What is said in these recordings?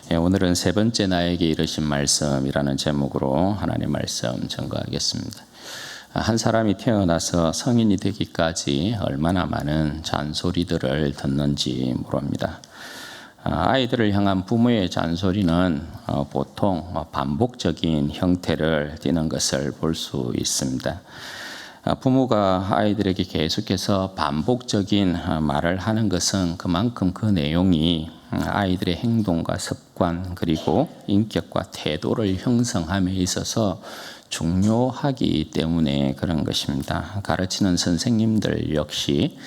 오늘은 세 번째 나에게 이르신 말씀이라는 제목으로 하나님의 말씀 전거하겠습니다. 한 사람이 태어나서 성인이 되기까지 얼마나 많은 잔소리들을 듣는지 모릅니다. 아이들을 향한 부모의 잔소리는 보통 반복적인 형태를 띠는 것을 볼 수 있습니다. 부모가 아이들에게 계속해서 반복적인 말을 하는 것은 그만큼 그 내용이 아이들의 행동과 습관 그리고 인격과 태도를 형성함에 있어서 중요하기 때문에 그런 것입니다. 가르치는 선생님들 역시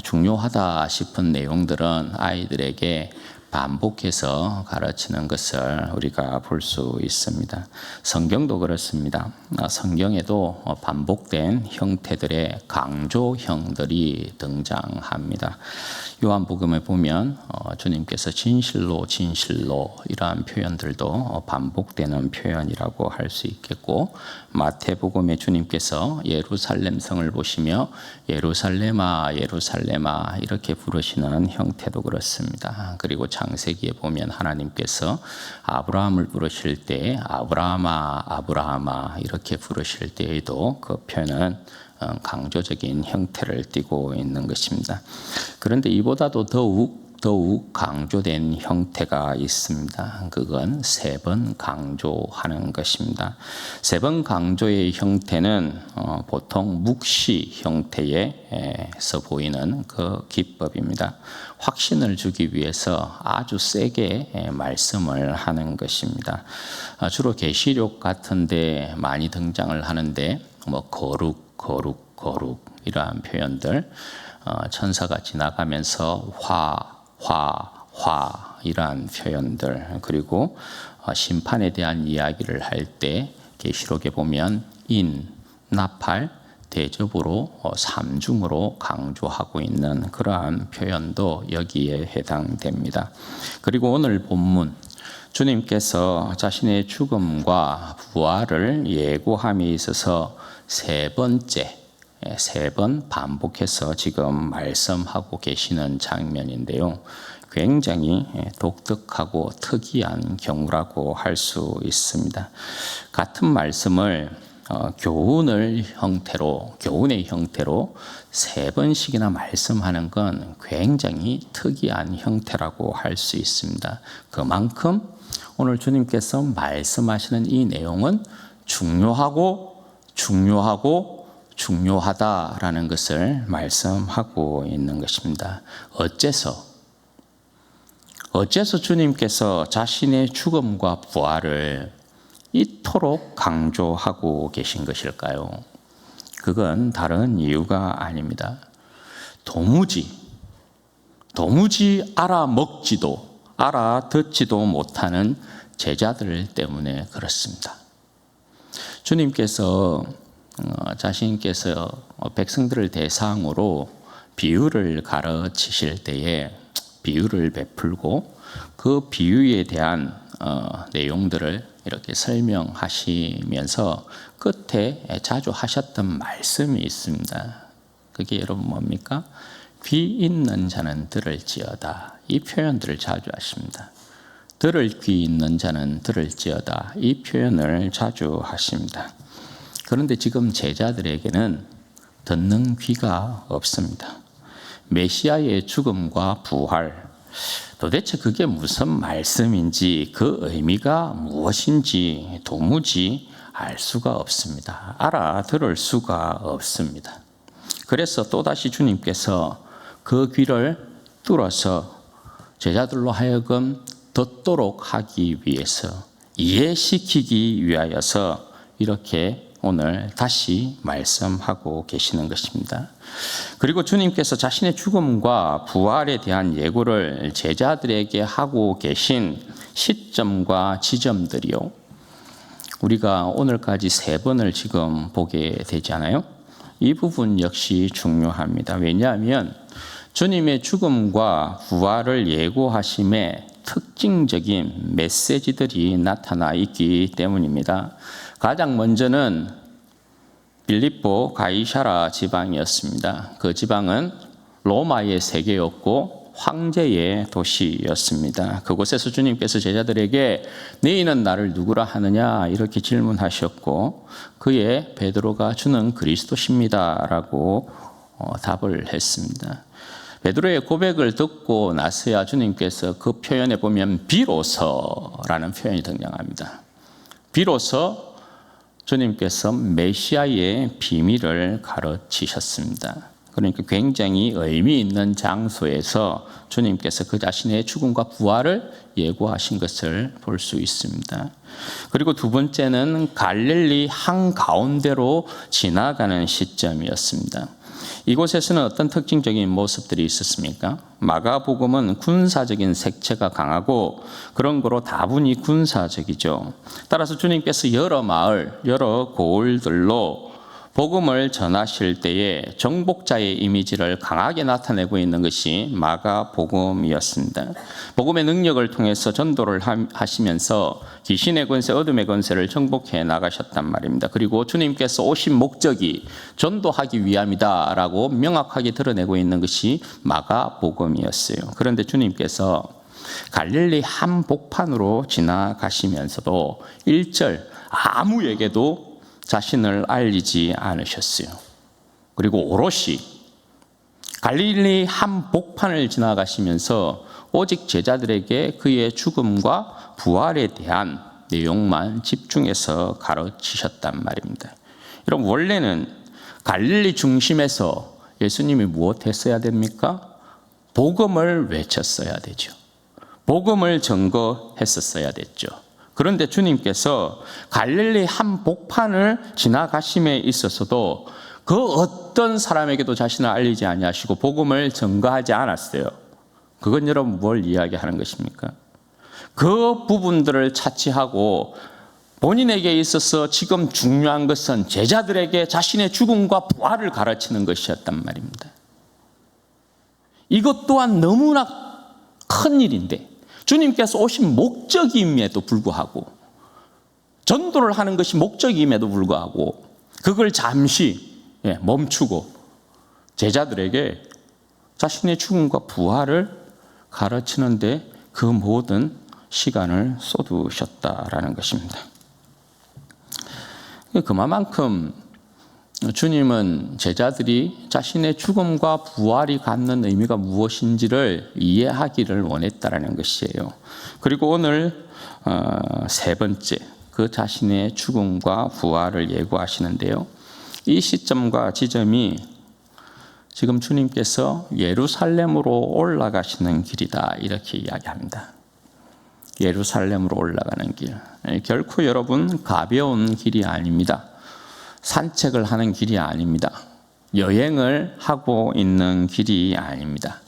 중요하다 싶은 내용들은 아이들에게 반복해서 가르치는 것을 우리가 볼 수 있습니다. 성경도 그렇습니다. 성경에도 반복된 형태들의 강조형들이 등장합니다. 요한복음에 보면 주님께서 진실로 진실로 이러한 표현들도 반복되는 표현이라고 할 수 있겠고, 마태복음에 주님께서 예루살렘 성을 보시며 예루살렘아 예루살렘아 이렇게 부르시는 형태도 그렇습니다. 그리고 창세기에 보면 하나님께서 아브라함을 부르실 때 아브라함아 아브라함아 이렇게 부르실 때에도 그 표현은 강조적인 형태를 띠고 있는 것입니다. 그런데 이보다도 더욱 강조된 형태가 있습니다. 그건 세 번 강조하는 것입니다. 세 번 강조의 형태는 보통 묵시 형태에서 보이는 그 기법입니다. 확신을 주기 위해서 아주 세게 말씀을 하는 것입니다. 주로 계시록 같은 데 많이 등장을 하는데 거룩 이러한 표현들, 천사가 지나가면서 화 이러한 표현들, 그리고 심판에 대한 이야기를 할 때 계시록에 보면 나팔, 대접으로 삼중으로 강조하고 있는 그러한 표현도 여기에 해당됩니다. 그리고 오늘 본문 주님께서 자신의 죽음과 부활을 예고함에 있어서 세 번 반복해서 지금 말씀하고 계시는 장면인데요. 굉장히 독특하고 특이한 경우라고 할 수 있습니다. 같은 말씀을 교훈의 형태로 세 번씩이나 말씀하는 건 굉장히 특이한 형태라고 할 수 있습니다. 그만큼 오늘 주님께서 말씀하시는 이 내용은 중요하다라는 것을 말씀하고 있는 것입니다. 어째서 주님께서 자신의 죽음과 부활을 이토록 강조하고 계신 것일까요? 그건 다른 이유가 아닙니다. 도무지 알아듣지도 못하는 제자들 때문에 그렇습니다. 주님께서 자신께서 백성들을 대상으로 비유를 가르치실 때에 비유를 베풀고 그 비유에 대한 내용들을 이렇게 설명하시면서 끝에 자주 하셨던 말씀이 있습니다. 그게 여러분 뭡니까? 귀 있는 자는 들을지어다. 이 표현들을 자주 하십니다. 들을 귀 있는 자는 들을지어다. 이 표현을 자주 하십니다. 그런데 지금 제자들에게는 듣는 귀가 없습니다. 메시아의 죽음과 부활, 도대체 그게 무슨 말씀인지 그 의미가 무엇인지 도무지 알 수가 없습니다. 알아들을 수가 없습니다. 그래서 또다시 주님께서 그 귀를 뚫어서 제자들로 하여금 듣도록 하기 위해서, 이해시키기 위하여서 이렇게 오늘 다시 말씀하고 계시는 것입니다. 그리고 주님께서 자신의 죽음과 부활에 대한 예고를 제자들에게 하고 계신 시점과 지점들이요, 우리가 오늘까지 세 번을 지금 보게 되잖아요. 이 부분 역시 중요합니다. 왜냐하면 주님의 죽음과 부활을 예고하심에 특징적인 메시지들이 나타나 있기 때문입니다. 가장 먼저는 빌립보 가이사라 지방이었습니다. 그 지방은 로마의 세계였고 황제의 도시였습니다. 그곳에서 주님께서 제자들에게 너희는 나를 누구라 하느냐 이렇게 질문하셨고 그에 베드로가 주는 그리스도십니다 라고 답을 했습니다. 베드로의 고백을 듣고 나서야 주님께서 그 표현에 보면 비로소라는 표현이 등장합니다. 비로소 주님께서 메시아의 비밀을 가르치셨습니다. 그러니까 굉장히 의미 있는 장소에서 주님께서 그 자신의 죽음과 부활을 예고하신 것을 볼 수 있습니다. 그리고 두 번째는 갈릴리 한가운데로 지나가는 시점이었습니다. 이곳에서는 어떤 특징적인 모습들이 있었습니까? 마가복음은 군사적인 색채가 강하고 그런 거로 다분히 군사적이죠. 따라서 주님께서 여러 마을, 여러 고을들로 복음을 전하실 때에 정복자의 이미지를 강하게 나타내고 있는 것이 마가복음이었습니다. 복음의 능력을 통해서 전도를 하시면서 귀신의 권세, 어둠의 권세를 정복해 나가셨단 말입니다. 그리고 주님께서 오신 목적이 전도하기 위함이다라고 명확하게 드러내고 있는 것이 마가복음이었어요. 그런데 주님께서 갈릴리 한복판으로 지나가시면서도 1절 아무에게도 자신을 알리지 않으셨어요. 그리고 오롯이 갈릴리 한복판을 지나가시면서 오직 제자들에게 그의 죽음과 부활에 대한 내용만 집중해서 가르치셨단 말입니다. 여러분, 원래는 갈릴리 중심에서 예수님이 무엇 했어야 됩니까? 복음을 외쳤어야 되죠. 복음을 전거했었어야 됐죠. 그런데 주님께서 갈릴리 한복판을 지나가심에 있어서도 그 어떤 사람에게도 자신을 알리지 아니하시고 복음을 전거하지 않았어요. 그건 여러분 뭘 이야기하는 것입니까? 그 부분들을 차치하고 본인에게 있어서 지금 중요한 것은 제자들에게 자신의 죽음과 부활을 가르치는 것이었단 말입니다. 이것 또한 너무나 큰 일인데 주님께서 오신 목적임에도 불구하고 전도를 하는 것이 목적임에도 불구하고 그걸 잠시 멈추고 제자들에게 자신의 죽음과 부활을 가르치는데 그 모든 시간을 쏟으셨다라는 것입니다. 그만큼 주님은 제자들이 자신의 죽음과 부활이 갖는 의미가 무엇인지를 이해하기를 원했다라는 것이에요. 그리고 오늘 세 번째, 그 자신의 죽음과 부활을 예고하시는데요. 이 시점과 지점이 지금 주님께서 예루살렘으로 올라가시는 길이다 이렇게 이야기합니다. 예루살렘으로 올라가는 길. 결코 여러분 가벼운 길이 아닙니다. 산책을 하는 길이 아닙니다. 여행을 하고 있는 길이 아닙니다.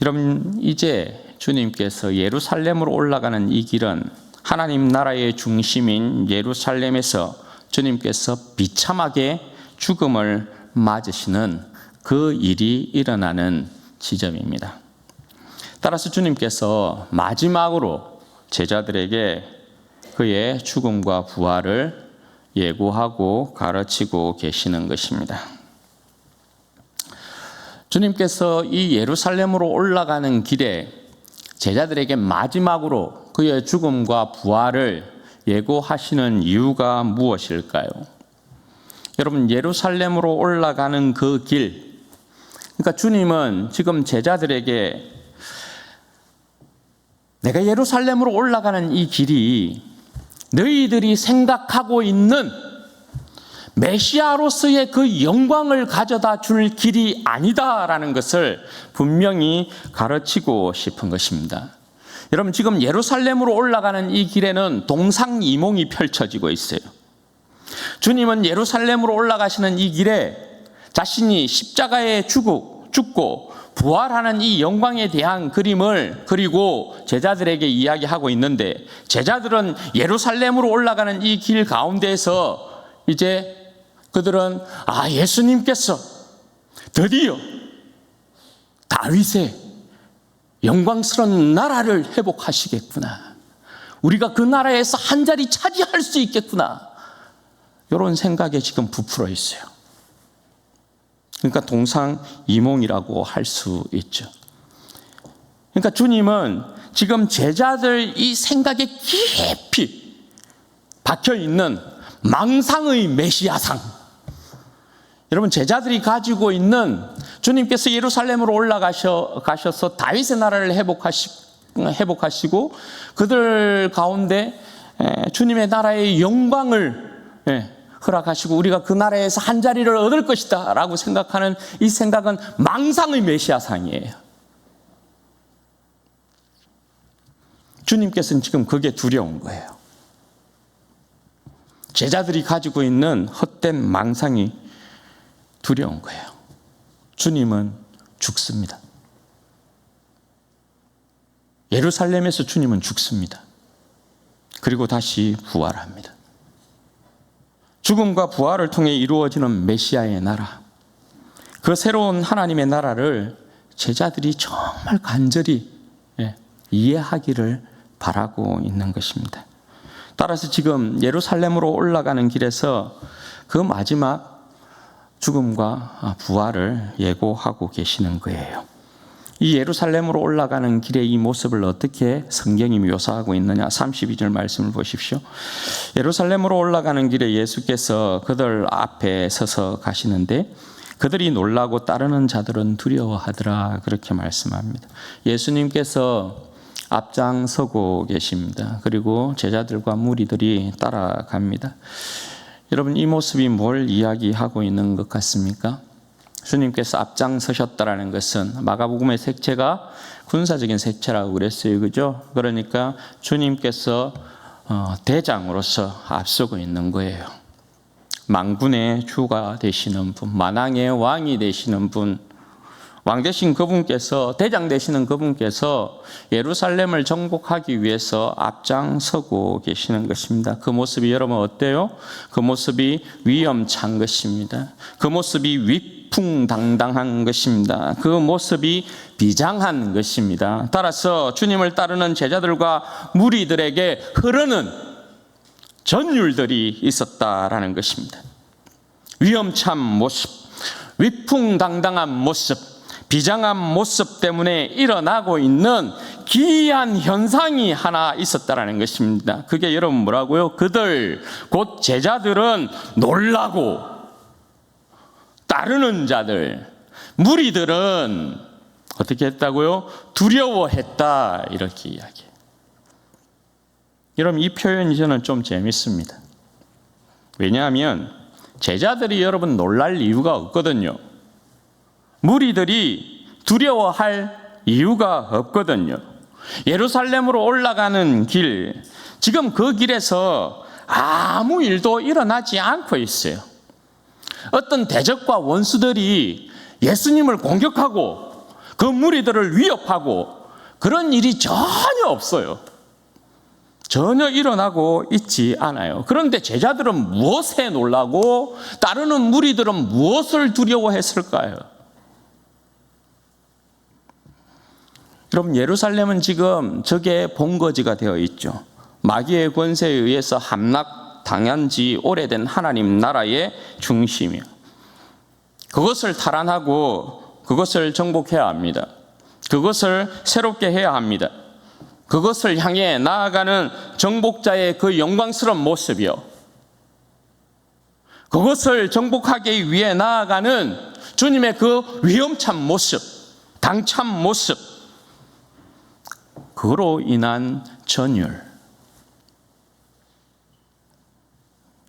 여러분, 이제 주님께서 예루살렘으로 올라가는 이 길은 하나님 나라의 중심인 예루살렘에서 주님께서 비참하게 죽음을 맞으시는 그 일이 일어나는 지점입니다. 따라서 주님께서 마지막으로 제자들에게 그의 죽음과 부활을 예고하고 가르치고 계시는 것입니다. 주님께서 이 예루살렘으로 올라가는 길에 제자들에게 마지막으로 그의 죽음과 부활을 예고하시는 이유가 무엇일까요? 여러분, 예루살렘으로 올라가는 그 길, 그러니까 주님은 지금 제자들에게 내가 예루살렘으로 올라가는 이 길이 너희들이 생각하고 있는 메시아로서의 그 영광을 가져다 줄 길이 아니다라는 것을 분명히 가르치고 싶은 것입니다. 여러분, 지금 예루살렘으로 올라가는 이 길에는 동상이몽이 펼쳐지고 있어요. 주님은 예루살렘으로 올라가시는 이 길에 자신이 십자가에 죽고 부활하는 이 영광에 대한 그림을 그리고 제자들에게 이야기하고 있는데, 제자들은 예루살렘으로 올라가는 이 길 가운데에서 이제 그들은 예수님께서 드디어 다윗의 영광스러운 나라를 회복하시겠구나, 우리가 그 나라에서 한 자리 차지할 수 있겠구나, 이런 생각에 지금 부풀어 있어요. 그러니까 동상이몽이라고 할 수 있죠. 그러니까 주님은 지금 제자들 이 생각에 깊이 박혀 있는 망상의 메시아상, 여러분 제자들이 가지고 있는, 주님께서 예루살렘으로 올라가셔서 다윗의 나라를 회복하시고 그들 가운데 주님의 나라의 영광을 허락하시고 우리가 그 나라에서 한 자리를 얻을 것이다 라고 생각하는 이 생각은 망상의 메시아상이에요. 주님께서는 지금 그게 두려운 거예요. 제자들이 가지고 있는 헛된 망상이 두려운 거예요. 주님은 죽습니다. 예루살렘에서 주님은 죽습니다. 그리고 다시 부활합니다. 죽음과 부활을 통해 이루어지는 메시아의 나라, 그 새로운 하나님의 나라를 제자들이 정말 간절히 이해하기를 바라고 있는 것입니다. 따라서 지금 예루살렘으로 올라가는 길에서 그 마지막 죽음과 부활을 예고하고 계시는 거예요. 이 예루살렘으로 올라가는 길의 이 모습을 어떻게 성경이 묘사하고 있느냐, 32절 말씀을 보십시오. 예루살렘으로 올라가는 길에 예수께서 그들 앞에 서서 가시는데 그들이 놀라고 따르는 자들은 두려워하더라, 그렇게 말씀합니다. 예수님께서 앞장서고 계십니다. 그리고 제자들과 무리들이 따라갑니다. 여러분, 이 모습이 뭘 이야기하고 있는 것 같습니까? 주님께서 앞장서셨다라는 것은, 마가복음의 색채가 군사적인 색채라고 그랬어요. 그죠? 그러니까 주님께서 대장으로서 앞서고 있는 거예요. 망군의 주가 되시는 분, 만왕의 왕이 되시는 분, 왕 되신 그분께서, 대장 되시는 그분께서 예루살렘을 정복하기 위해서 앞장서고 계시는 것입니다. 그 모습이 여러분 어때요? 그 모습이 위험찬 것입니다. 그 모습이 위풍당당한 것입니다. 그 모습이 비장한 것입니다. 따라서 주님을 따르는 제자들과 무리들에게 흐르는 전율들이 있었다라는 것입니다. 위험찬 모습, 위풍당당한 모습, 비장한 모습 때문에 일어나고 있는 기이한 현상이 하나 있었다라는 것입니다. 그게 여러분 뭐라고요? 그들, 곧 제자들은 놀라고 따르는 자들, 무리들은 어떻게 했다고요? 두려워했다, 이렇게 이야기해요. 여러분, 이 표현이 저는 좀 재밌습니다. 왜냐하면 제자들이 여러분 놀랄 이유가 없거든요. 무리들이 두려워할 이유가 없거든요. 예루살렘으로 올라가는 길, 지금 그 길에서 아무 일도 일어나지 않고 있어요. 어떤 대적과 원수들이 예수님을 공격하고 그 무리들을 위협하고 그런 일이 전혀 없어요. 전혀 일어나고 있지 않아요. 그런데 제자들은 무엇에 놀라고 따르는 무리들은 무엇을 두려워했을까요? 여러분, 예루살렘은 지금 적의 본거지가 되어 있죠. 마귀의 권세에 의해서 함락당한 지 오래된 하나님 나라의 중심이요. 그것을 탈환하고 그것을 정복해야 합니다. 그것을 새롭게 해야 합니다. 그것을 향해 나아가는 정복자의 그 영광스러운 모습이요. 그것을 정복하기 위해 나아가는 주님의 그 위험찬 모습, 당찬 모습, 그로 인한 전율,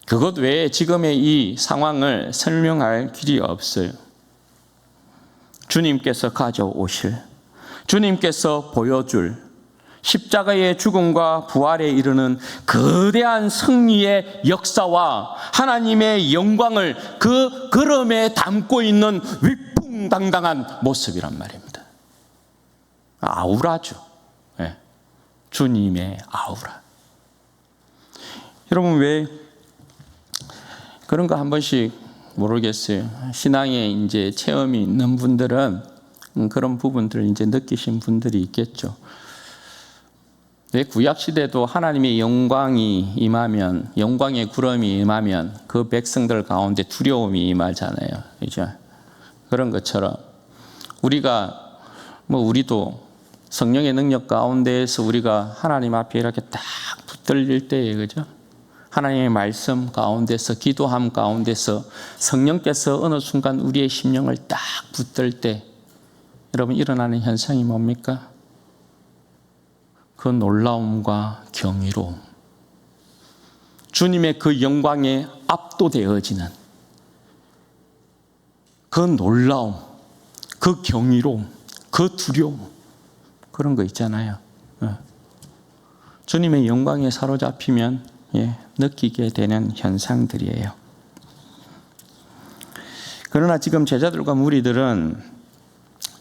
그것 외에 지금의 이 상황을 설명할 길이 없어요. 주님께서 가져오실, 주님께서 보여줄 십자가의 죽음과 부활에 이르는 거대한 승리의 역사와 하나님의 영광을 그 걸음에 담고 있는 위풍당당한 모습이란 말입니다. 아우라죠. 네. 주님의 아우라. 여러분, 왜 그런 거 한 번씩 모르겠어요. 신앙에 이제 체험이 있는 분들은 그런 부분들을 이제 느끼신 분들이 있겠죠. 왜 구약 시대도 하나님의 영광이 임하면, 영광의 구름이 임하면 그 백성들 가운데 두려움이 임하잖아요. 그죠? 그런 것처럼 우리도 성령의 능력 가운데에서 우리가 하나님 앞에 이렇게 딱 붙들릴 때에, 그죠? 하나님의 말씀 가운데서, 기도함 가운데서 성령께서 어느 순간 우리의 심령을 딱 붙들 때 여러분 일어나는 현상이 뭡니까? 그 놀라움과 경이로움, 주님의 그 영광에 압도되어지는 그 놀라움, 그 경이로움, 그 두려움, 그런 거 있잖아요. 주님의 영광에 사로잡히면 느끼게 되는 현상들이에요. 그러나 지금 제자들과 무리들은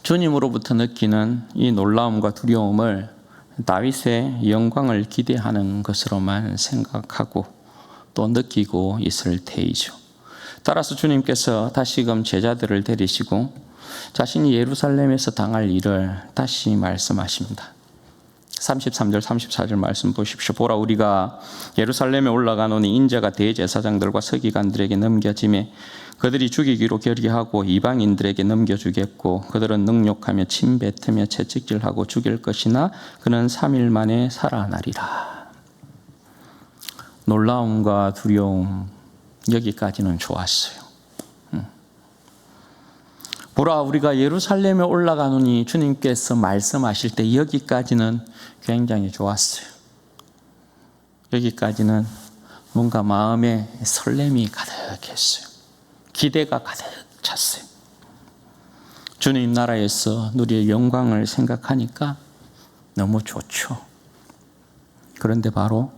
주님으로부터 느끼는 이 놀라움과 두려움을 다윗의 영광을 기대하는 것으로만 생각하고 또 느끼고 있을 테이죠. 따라서 주님께서 다시금 제자들을 데리시고 자신이 예루살렘에서 당할 일을 다시 말씀하십니다. 33절 34절 말씀 보십시오. 보라, 우리가 예루살렘에 올라가노니 인자가 대제사장들과 서기관들에게 넘겨지매 그들이 죽이기로 결의하고 이방인들에게 넘겨주겠고 그들은 능욕하며 침뱉으며 채찍질하고 죽일 것이나 그는 3일 만에 살아나리라. 놀라움과 두려움, 여기까지는 좋았어요. 보라, 우리가 예루살렘에 올라가노니 주님께서 말씀하실 때 여기까지는 굉장히 좋았어요. 여기까지는 뭔가 마음에 설렘이 가득했어요. 기대가 가득 찼어요. 주님 나라에서 누릴 영광을 생각하니까 너무 좋죠. 그런데 바로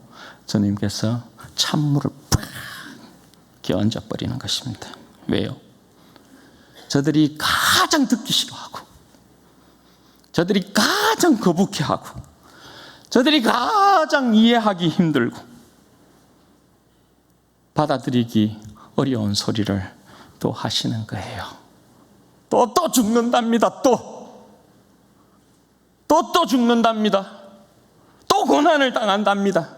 주님께서 찬물을 팍 끼얹어버리는 것입니다. 왜요? 저들이 가장 듣기 싫어하고, 저들이 가장 거북해하고, 저들이 가장 이해하기 힘들고 받아들이기 어려운 소리를 또 하시는 거예요. 또 죽는답니다. 또 죽는답니다. 또 고난을 당한답니다.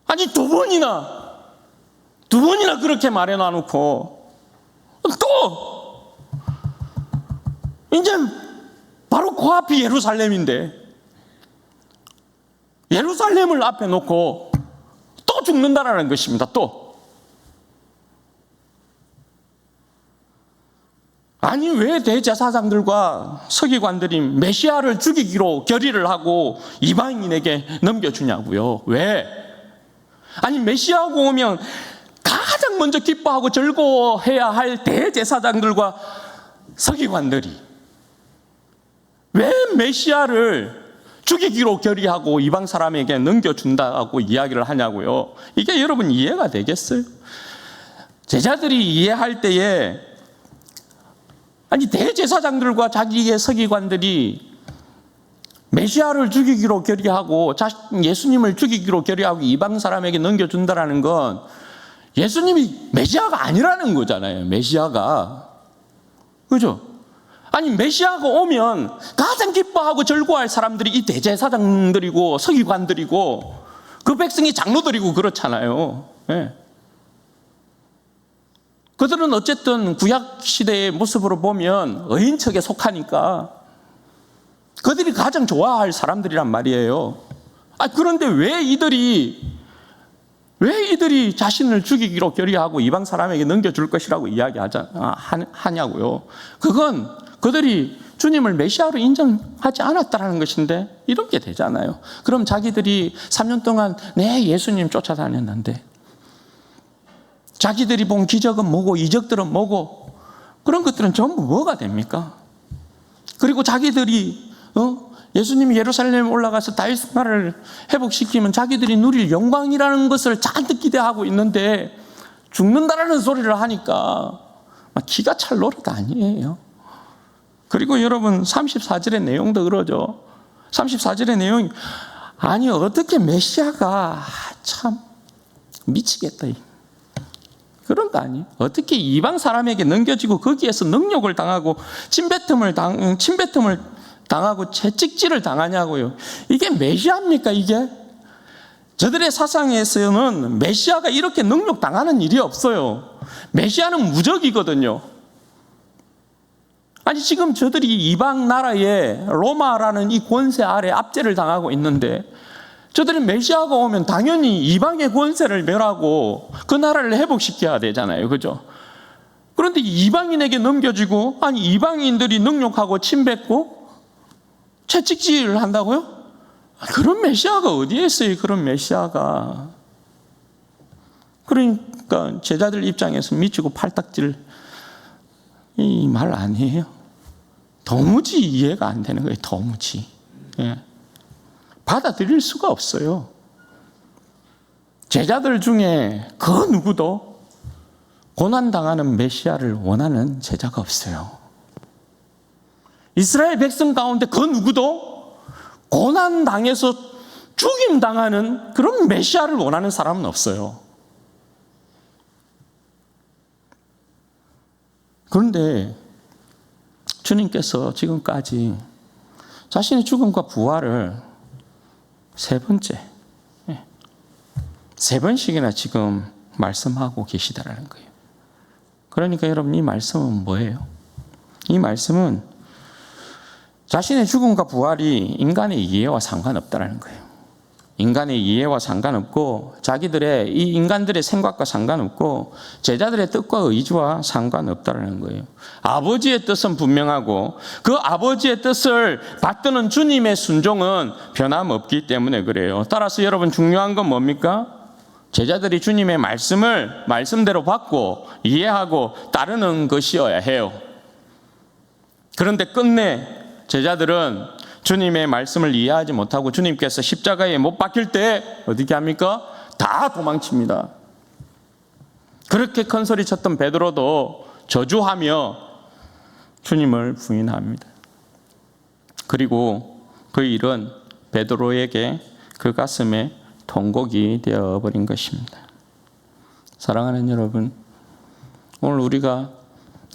아니 두 번이나 그렇게 말해놔놓고 또 이제 바로 코앞이 예루살렘인데 예루살렘을 앞에 놓고 또 죽는다라는 것입니다. 아니 왜 대제사장들과 서기관들이 메시아를 죽이기로 결의를 하고 이방인에게 넘겨주냐고요. 왜? 아니 메시아가 오면 가장 먼저 기뻐하고 즐거워해야 할 대제사장들과 서기관들이 왜 메시아를 죽이기로 결의하고 이방 사람에게 넘겨준다고 이야기를 하냐고요. 이게 여러분 이해가 되겠어요? 제자들이 이해할 때에 아니 대제사장들과 자기의 서기관들이 메시아를 죽이기로 결의하고 예수님을 죽이기로 결의하고 이방 사람에게 넘겨준다라는 건 예수님이 메시아가 아니라는 거잖아요. 메시아가. 그죠? 아니 메시아가 오면 가장 기뻐하고 즐거워할 사람들이 이 대제사장들이고 서기관들이고 그 백성이 장로들이고 그렇잖아요. 네. 그들은 어쨌든 구약 시대의 모습으로 보면 의인척에 속하니까 그들이 가장 좋아할 사람들이란 말이에요. 그런데 왜 이들이 자신을 죽이기로 결의하고 이방 사람에게 넘겨줄 것이라고 이야기하냐고요. 그건 그들이 주님을 메시아로 인정하지 않았다는 것인데 이렇게 되잖아요. 그럼 자기들이 3년 동안 예수님 쫓아다녔는데 자기들이 본 기적은 뭐고 이적들은 뭐고 그런 것들은 전부 뭐가 됩니까? 그리고 자기들이 예수님이 예루살렘에 올라가서 다윗 나라를 회복시키면 자기들이 누릴 영광이라는 것을 잔뜩 기대하고 있는데 죽는다라는 소리를 하니까 기가 찰 노릇 아니에요. 그리고 여러분 34절의 내용도 그러죠. 34절의 내용이 아니 어떻게 메시아가 참 미치겠다. 그런 거 아니에요? 어떻게 이방 사람에게 넘겨지고 거기에서 능욕을 당하고 침뱉음을 당하고 채찍질을 당하냐고요. 이게 메시아입니까 이게? 저들의 사상에서는 메시아가 이렇게 능욕 당하는 일이 없어요. 메시아는 무적이거든요. 아니 지금 저들이 이방 나라에 로마라는 이 권세 아래 압제를 당하고 있는데 저들이 메시아가 오면 당연히 이방의 권세를 멸하고 그 나라를 회복시켜야 되잖아요. 그죠? 그런데 이방인에게 넘겨지고 아니 이방인들이 능욕하고 침뱉고 채찍질을 한다고요? 그런 메시아가 어디에 있어요? 그런 메시아가. 그러니까 제자들 입장에서 미치고 팔딱질 이 말 아니에요. 도무지 이해가 안 되는 거예요. 도무지. 예. 받아들일 수가 없어요. 제자들 중에 그 누구도 고난당하는 메시아를 원하는 제자가 없어요. 이스라엘 백성 가운데 그 누구도 고난당해서 죽임당하는 그런 메시아를 원하는 사람은 없어요. 그런데 주님께서 지금까지 자신의 죽음과 부활을 세 번씩이나 지금 말씀하고 계시다라는 거예요. 그러니까 여러분 이 말씀은 뭐예요? 이 말씀은 자신의 죽음과 부활이 인간의 이해와 상관없다라는 거예요. 인간의 이해와 상관없고 자기들의 이 인간들의 생각과 상관없고 제자들의 뜻과 의지와 상관없다라는 거예요. 아버지의 뜻은 분명하고 그 아버지의 뜻을 받드는 주님의 순종은 변함없기 때문에 그래요. 따라서 여러분 중요한 건 뭡니까? 제자들이 주님의 말씀을 말씀대로 받고 이해하고 따르는 것이어야 해요. 그런데 끝내 제자들은 주님의 말씀을 이해하지 못하고 주님께서 십자가에 못 박힐 때 어떻게 합니까? 다 도망칩니다. 그렇게 큰 소리 쳤던 베드로도 저주하며 주님을 부인합니다. 그리고 그 일은 베드로에게 그 가슴에 통곡이 되어버린 것입니다. 사랑하는 여러분, 오늘 우리가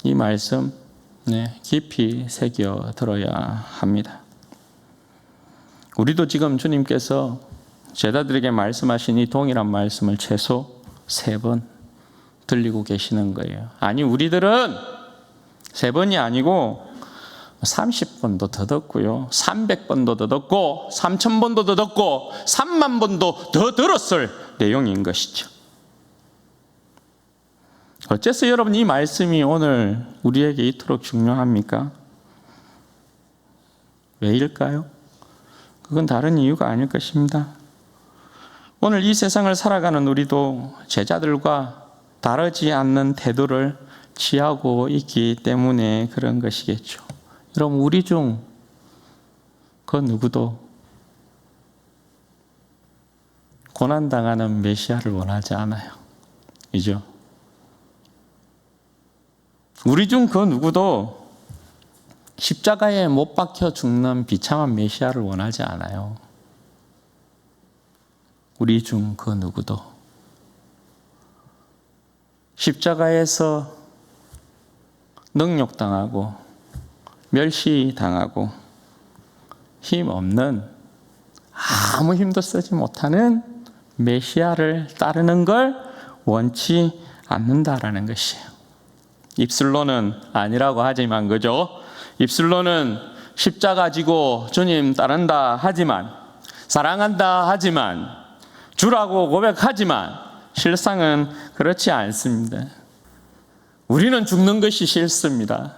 이 말씀 깊이 새겨 들어야 합니다. 우리도 지금 주님께서 제자들에게 말씀하신 이 동일한 말씀을 최소 3번 들리고 계시는 거예요. 아니 우리들은 3번이 아니고 30번도 더 듣고요, 300번도 더 듣고 3000번도 더 듣고 3만 번도 더 들었을 내용인 것이죠. 어째서 여러분 이 말씀이 오늘 우리에게 이토록 중요합니까? 왜일까요? 그건 다른 이유가 아닐 것입니다. 오늘 이 세상을 살아가는 우리도 제자들과 다르지 않는 태도를 취하고 있기 때문에 그런 것이겠죠. 여러분 우리 중 그 누구도 고난당하는 메시아를 원하지 않아요. 그죠? 우리 중 그 누구도 십자가에 못 박혀 죽는 비참한 메시아를 원하지 않아요. 우리 중 그 누구도 십자가에서 능욕당하고 멸시당하고 힘없는 아무 힘도 쓰지 못하는 메시아를 따르는 걸 원치 않는다라는 것이에요. 입술로는 아니라고 하지만 그죠? 입술로는 십자가 지고 주님 따른다 하지만 사랑한다 하지만 주라고 고백하지만 실상은 그렇지 않습니다. 우리는 죽는 것이 싫습니다.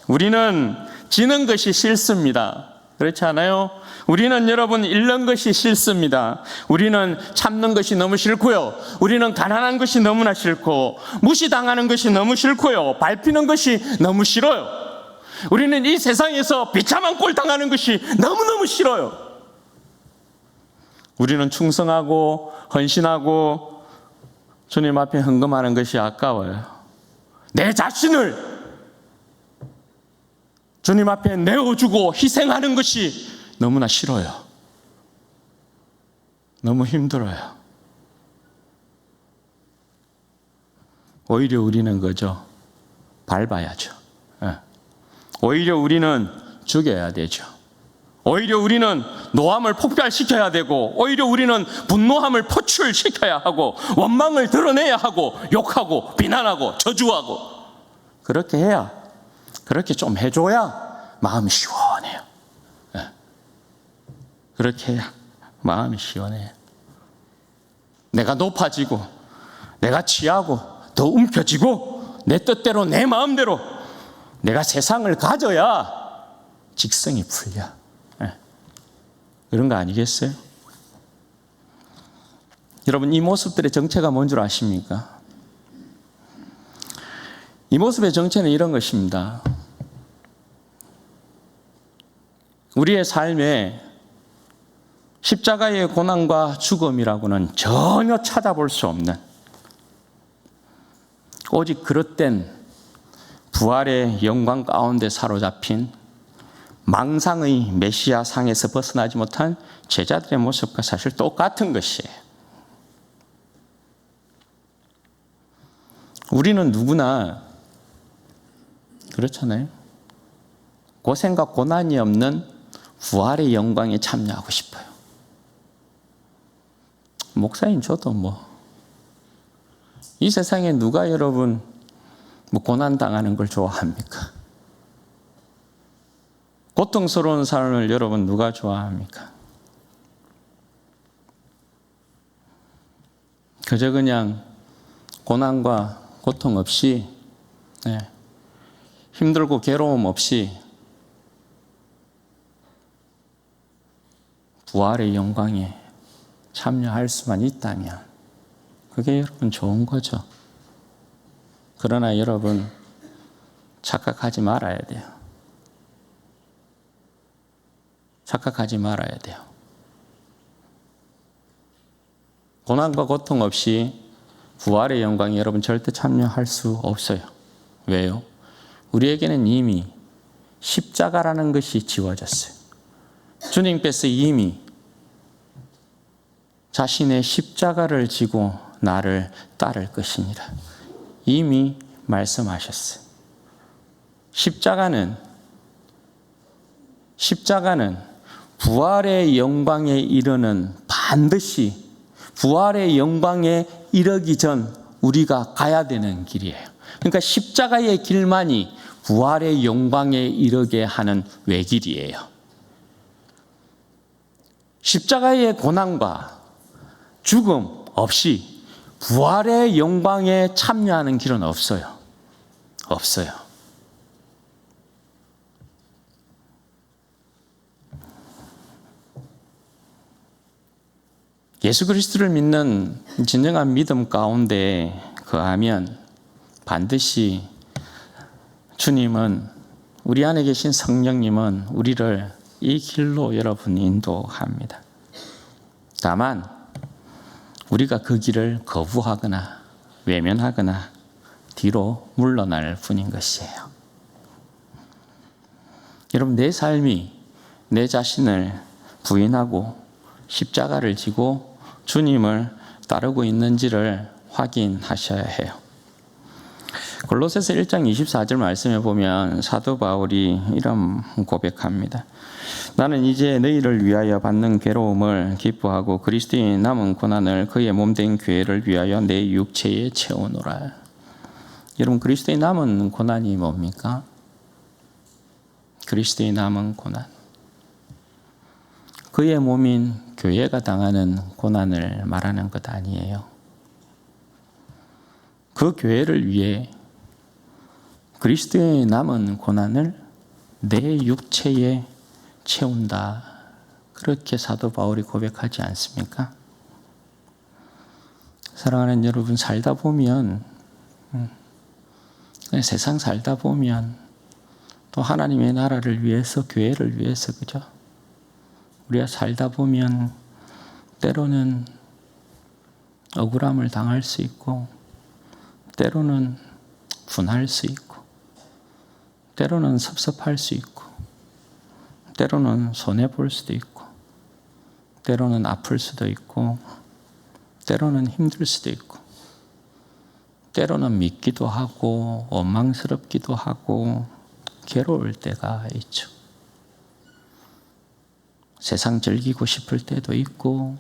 우리는 지는 것이 싫습니다. 그렇지 않아요? 우리는 여러분 잃는 것이 싫습니다. 우리는 참는 것이 너무 싫고요. 우리는 가난한 것이 너무나 싫고 무시당하는 것이 너무 싫고요. 밟히는 것이 너무 싫어요. 우리는 이 세상에서 비참한 꼴 당하는 것이 너무너무 싫어요. 우리는 충성하고 헌신하고 주님 앞에 헌금하는 것이 아까워요. 내 자신을 주님 앞에 내어주고 희생하는 것이 너무나 싫어요. 너무 힘들어요. 오히려 우리는 그저 밟아야죠. 오히려 우리는 죽여야 되죠. 오히려 우리는 노함을 폭발시켜야 되고 오히려 우리는 분노함을 표출시켜야 하고 원망을 드러내야 하고 욕하고 비난하고 저주하고 그렇게 해야 그렇게 좀 해줘야 마음이 시원해요. 그렇게 해야 마음이 시원해요. 내가 높아지고 내가 취하고 더 움켜쥐고 내 뜻대로 내 마음대로 내가 세상을 가져야 직성이 풀려. 그런 거 아니겠어요? 여러분, 이 모습들의 정체가 뭔 줄 아십니까? 이 모습의 정체는 이런 것입니다. 우리의 삶에 십자가의 고난과 죽음이라고는 전혀 찾아볼 수 없는, 오직 그릇된 부활의 영광 가운데 사로잡힌 망상의 메시아 상에서 벗어나지 못한 제자들의 모습과 사실 똑같은 것이에요. 우리는 누구나 그렇잖아요. 고생과 고난이 없는 부활의 영광에 참여하고 싶어요. 목사님, 저도 이 세상에 누가 여러분 고난 당하는 걸 좋아합니까? 고통스러운 삶을 여러분 누가 좋아합니까? 그저 그냥 고난과 고통 없이, 힘들고 괴로움 없이 부활의 영광에 참여할 수만 있다면 그게 여러분 좋은 거죠. 그러나 여러분 착각하지 말아야 돼요. 착각하지 말아야 돼요. 고난과 고통 없이 부활의 영광에 여러분 절대 참여할 수 없어요. 왜요? 우리에게는 이미 십자가라는 것이 지워졌어요. 주님께서 이미 자신의 십자가를 지고 나를 따를 것입니다. 이미 말씀하셨어요. 십자가는 부활의 영광에 이르는, 반드시 부활의 영광에 이르기 전 우리가 가야 되는 길이에요. 그러니까 십자가의 길만이 부활의 영광에 이르게 하는 외길이에요. 십자가의 고난과 죽음 없이 부활의 영광에 참여하는 길은 없어요. 없어요. 예수 그리스도를 믿는 진정한 믿음 가운데 거하면 반드시 주님은, 우리 안에 계신 성령님은 우리를 이 길로 여러분 인도합니다. 다만 우리가 그 길을 거부하거나 외면하거나 뒤로 물러날 뿐인 것이에요. 여러분, 내 삶이 내 자신을 부인하고 십자가를 지고 주님을 따르고 있는지를 확인하셔야 해요. 골로새서 1장 24절 말씀에 보면 사도 바울이 이런 고백합니다. 나는 이제 너희를 위하여 받는 괴로움을 기뻐하고 그리스도의 남은 고난을 그의 몸된 교회를 위하여 내 육체에 채우노라. 여러분, 그리스도의 남은 고난이 뭡니까? 그리스도의 남은 고난. 그의 몸인 교회가 당하는 고난을 말하는 것 아니에요. 그 교회를 위해 그리스도의 남은 고난을 내 육체에 채운다. 그렇게 사도 바울이 고백하지 않습니까? 사랑하는 여러분, 살다 보면, 세상 살다 보면 또 하나님의 나라를 위해서, 교회를 위해서, 그죠? 우리가 살다 보면 때로는 억울함을 당할 수 있고, 때로는 분할 수 있고, 때로는 섭섭할 수 있고, 때로는 손해볼 수도 있고, 때로는 아플 수도 있고, 때로는 힘들 수도 있고, 때로는 믿기도 하고 원망스럽기도 하고 괴로울 때가 있죠. 세상 즐기고 싶을 때도 있고,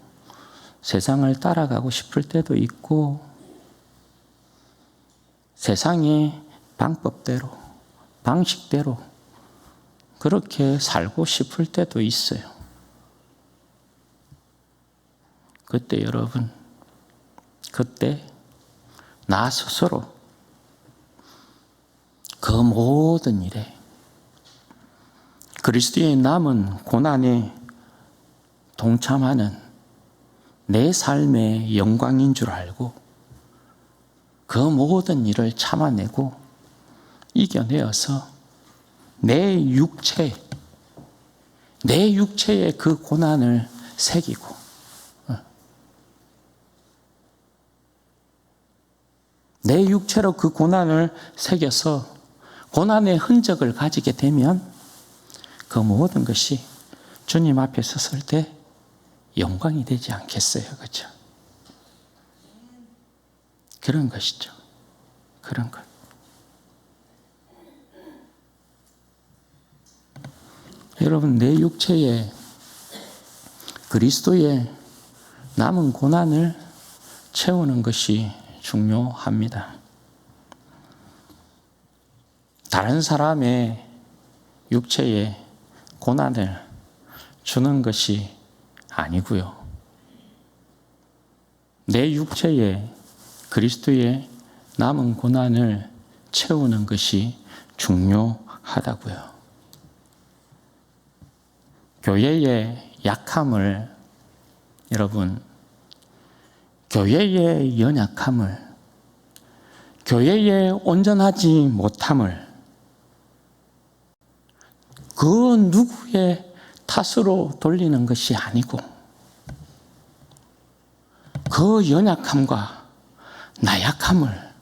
세상을 따라가고 싶을 때도 있고, 세상의 방법대로 방식대로 그렇게 살고 싶을 때도 있어요. 그때 여러분, 그때 나 스스로 그 모든 일에 그리스도의 남은 고난에 동참하는 내 삶의 영광인 줄 알고 그 모든 일을 참아내고 이겨내어서 내 육체에 그 고난을 새기고 내 육체로 그 고난을 새겨서 고난의 흔적을 가지게 되면 그 모든 것이 주님 앞에 섰을 때 영광이 되지 않겠어요? 그렇죠? 그런 것이죠. 그런 것. 여러분, 내 육체에 그리스도의 남은 고난을 채우는 것이 중요합니다. 다른 사람의 육체에 고난을 주는 것이 아니고요. 내 육체에 그리스도의 남은 고난을 채우는 것이 중요하다고요. 교회의 약함을 여러분, 교회의 연약함을, 교회의 온전하지 못함을 그 누구의 탓으로 돌리는 것이 아니고 그 연약함과 나약함을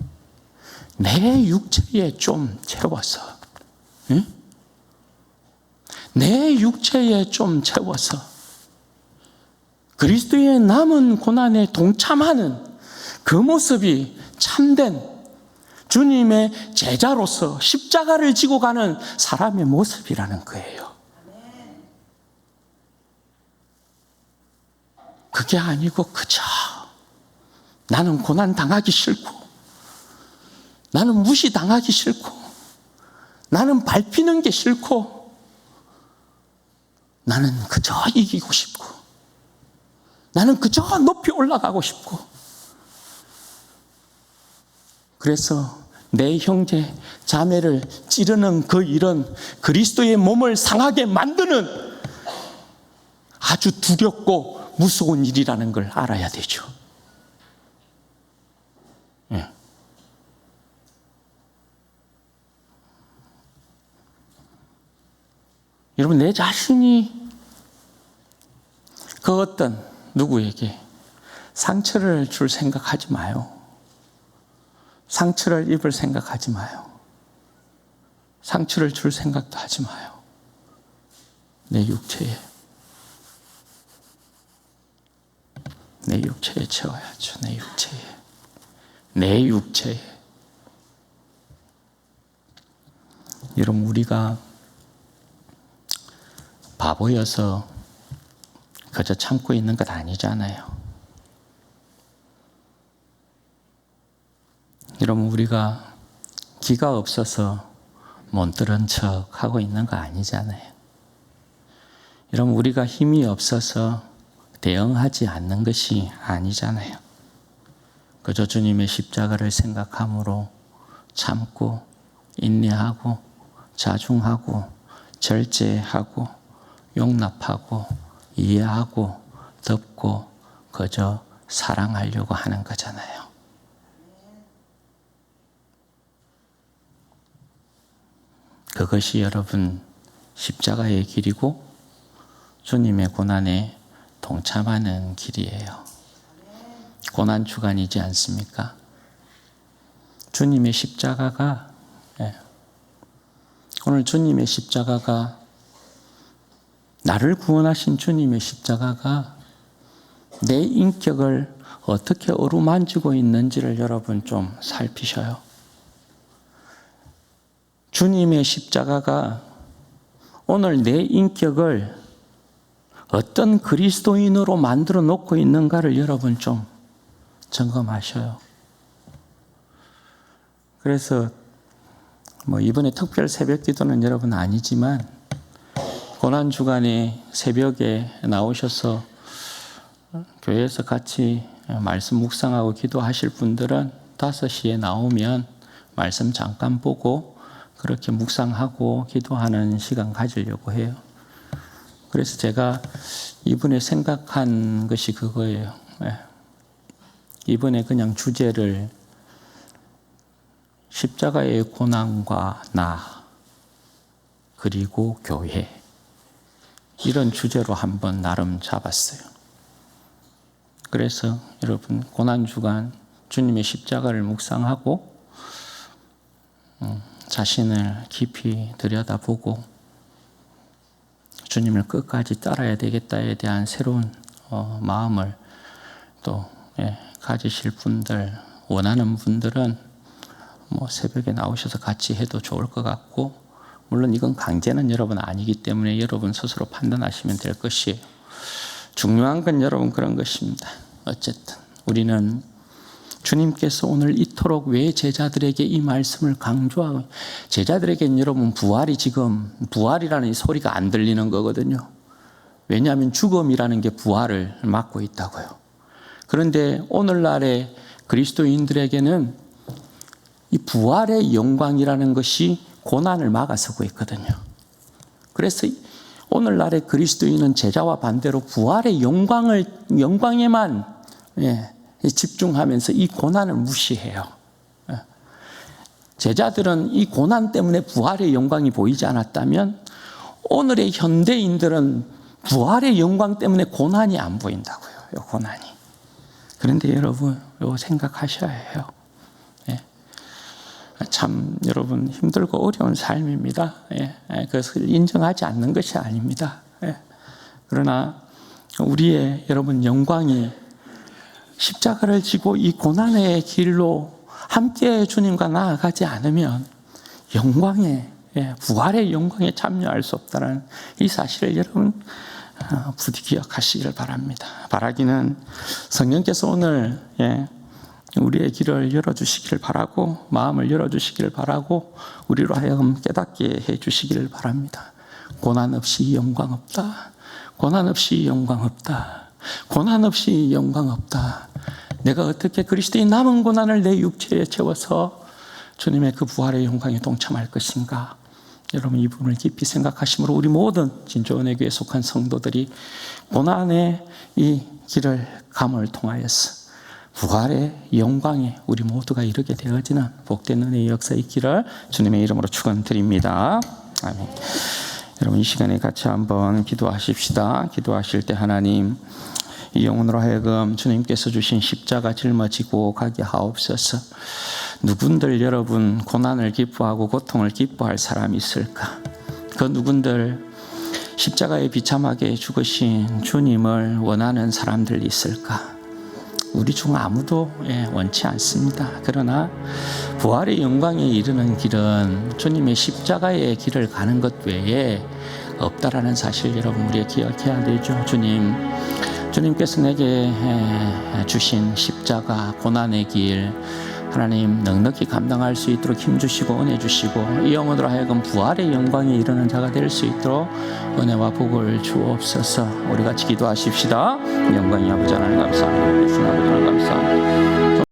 내 육체에 좀 채워서, 내 육체에 좀 채워서 그리스도의 남은 고난에 동참하는 그 모습이 참된 주님의 제자로서 십자가를 지고 가는 사람의 모습이라는 거예요. 그게 아니고 그저 나는 고난 당하기 싫고 나는 무시당하기 싫고 나는 밟히는 게 싫고 나는 그저 이기고 싶고 나는 그저 높이 올라가고 싶고 그래서 내 형제 자매를 찌르는 그 일은 그리스도의 몸을 상하게 만드는 아주 두렵고 무서운 일이라는 걸 알아야 되죠. 예. 여러분, 내 자신이 그 어떤 누구에게 상처를 줄 생각하지 마요. 상처를 입을 생각하지 마요. 상처를 줄 생각도 하지 마요. 내 육체에 채워야죠. 내 육체에. 여러분, 우리가 바보여서 그저 참고 있는 것 아니잖아요. 여러분, 우리가 기가 없어서 못 들은 척 하고 있는 거 아니잖아요. 여러분, 우리가 힘이 없어서 대응하지 않는 것이 아니잖아요. 그저 주님의 십자가를 생각함으로 참고 인내하고 자중하고 절제하고 용납하고 이해하고 덮고 그저 사랑하려고 하는 거잖아요. 그것이 여러분 십자가의 길이고 주님의 고난에 동참하는 길이에요. 고난 주간이지 않습니까? 주님의 십자가가 오늘 주님의 십자가가 나를 구원하신 주님의 십자가가 내 인격을 어떻게 어루만지고 있는지를 여러분 좀 살피셔요. 주님의 십자가가 오늘 내 인격을 어떤 그리스도인으로 만들어 놓고 있는가를 여러분 좀 점검하셔요. 그래서 이번에 특별 새벽 기도는 여러분 아니지만 고난 주간에 새벽에 나오셔서 교회에서 같이 말씀 묵상하고 기도하실 분들은 5시에 나오면 말씀 잠깐 보고 그렇게 묵상하고 기도하는 시간 가지려고 해요. 그래서 제가 이번에 생각한 것이 그거예요. 이번에 그냥 주제를 십자가의 고난과 나 그리고 교회 이런 주제로 한번 나름 잡았어요. 그래서 여러분 고난주간 주님의 십자가를 묵상하고 자신을 깊이 들여다보고 주님을 끝까지 따라야 되겠다에 대한 새로운 마음을 또 가지실 분들, 원하는 분들은 새벽에 나오셔서 같이 해도 좋을 것 같고, 물론 이건 강제는 여러분 아니기 때문에 여러분 스스로 판단하시면 될 것이에요. 중요한 건 여러분 그런 것입니다. 어쨌든 우리는 주님께서 오늘 이토록 왜 제자들에게 이 말씀을 강조하고, 제자들에게는 여러분 부활이라는 이 소리가 안 들리는 거거든요. 왜냐하면 죽음이라는 게 부활을 막고 있다고요. 그런데 오늘날의 그리스도인들에게는 이 부활의 영광이라는 것이 고난을 막아서고 있거든요. 그래서 오늘날의 그리스도인은 제자와 반대로 부활의 영광에만 집중하면서 이 고난을 무시해요. 제자들은 이 고난 때문에 부활의 영광이 보이지 않았다면 오늘의 현대인들은 부활의 영광 때문에 고난이 안 보인다고요. 고난이. 그런데 여러분 이거 생각하셔야 해요. 참 여러분 힘들고 어려운 삶입니다. 그것을 인정하지 않는 것이 아닙니다. 그러나 우리의 여러분 영광이 십자가를 지고 이 고난의 길로 함께 주님과 나아가지 않으면 부활의 영광에 참여할 수 없다는 이 사실을 여러분 부디 기억하시기를 바랍니다. 바라기는 성령께서 오늘 우리의 길을 열어주시기를 바라고 마음을 열어주시기를 바라고 우리로 하여금 깨닫게 해주시기를 바랍니다. 고난 없이 영광 없다. 고난 없이 영광 없다. 고난 없이 영광 없다. 내가 어떻게 그리스도의 남은 고난을 내 육체에 채워서 주님의 그 부활의 영광에 동참할 것인가. 여러분 이 부분을 깊이 생각하시므로 우리 모든 진조은혜교회에 속한 성도들이 고난의 이 길을 감을 통하여서 부활의 영광에 우리 모두가 이르게 되어지는 복된 은혜의 역사 있기를 주님의 이름으로 축원드립니다. 아멘. 여러분 이 시간에 같이 한번 기도하십시다. 기도하실 때 하나님 이 영혼으로 하여금 주님께서 주신 십자가 짊어지고 가게 하옵소서. 누군들 여러분 고난을 기뻐하고 고통을 기뻐할 사람이 있을까? 그 누군들 십자가에 비참하게 죽으신 주님을 원하는 사람들이 있을까? 우리 중 아무도 원치 않습니다. 그러나 부활의 영광에 이르는 길은 주님의 십자가의 길을 가는 것 외에 없다라는 사실 여러분 우리가 기억해야 되죠. 주님께서 내게 주신 십자가 고난의 길 하나님 넉넉히 감당할 수 있도록 힘주시고 은혜 주시고 이 영혼으로 하여금 부활의 영광에 이르는 자가 될 수 있도록 은혜와 복을 주옵소서. 우리 같이 기도하십시다. 영광이 아버지 하나님 감사합니다. 예수 아버지 하나님 감사합니다.